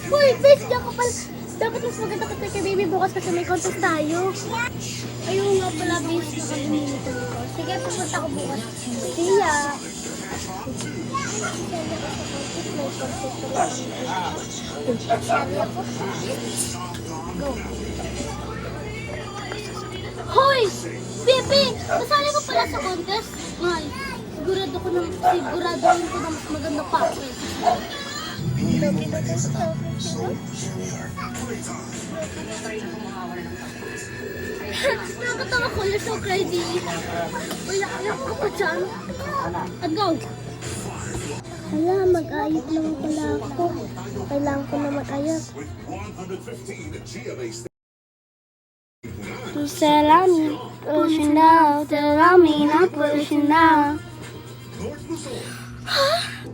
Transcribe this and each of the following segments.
Uy, bes, diyan ka pala. Dapat mas maganda ka tayo kay baby bukas kasi may contest tayo. Ayun nga pala, bes, nakalimutan ko. Sige, pupunta ko bukas. See ya. May contest pala. Sali ako. Go. Hoy! Bebe! Nasali ko pala sa contest. Mahal, siguraduhin ko na mas maganda pa. Nakakatawa ko, you're so crazy. Wala, ayaw ko pa dyan. And go! Hala, mag-ayos lang pala ako. Kailangan ko na mag-ayos. Salami, pushing down, salami, not pushing down.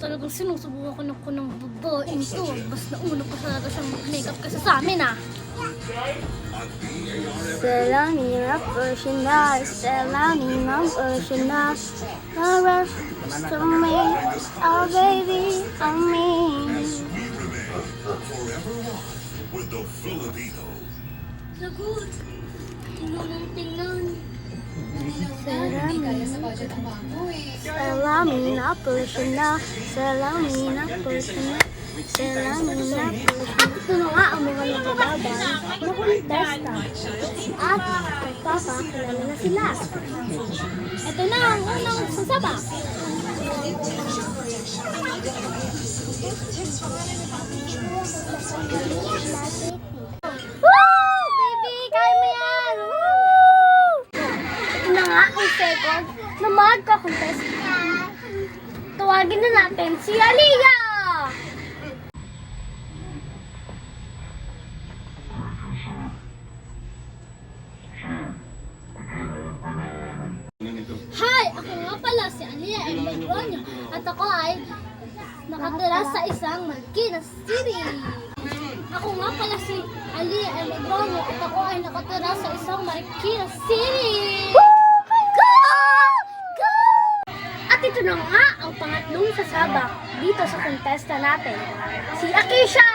Talagang sinusubukan ako ng babaeng to. Bas nauna pa talaga siyang mag-makeup kasi sa amin ah. Salami, not pushing down, salami, not pushing down. Alright, to me, oh baby, on me. With the Filipino. Sagot. Tingnan. Salami na pushing na. Salami na pushing na. Salami na pushing na. Ito na nga ang mga naglaban na kontesta. At papakilala na sila. Ito na ang unang sasabak. Second na magka-contest. Tawagin na natin si Aliyah! Hi! Ako nga pala si Aliyah M. Legroño at ako ay nakatira sa isang Marikina City. Ako nga pala si Aliyah M. Legroño at ako ay nakatira sa isang Marikina City. Ito na nga ang pangatlong sasabak dito sa kontesta natin, si Akisha!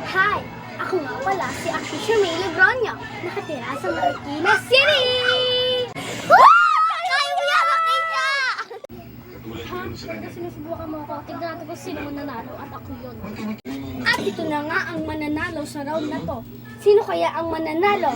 Hi! Ako nga pala si Akisha May Legroño, nakatira sa Marikina City! Kaya mo yan, Akisha! Pagka sinusubukan mo ako, tignan natin kung sino mananalo at ako yun. At ito na nga ang mananalo sa round na to. Sino kaya ang mananalo?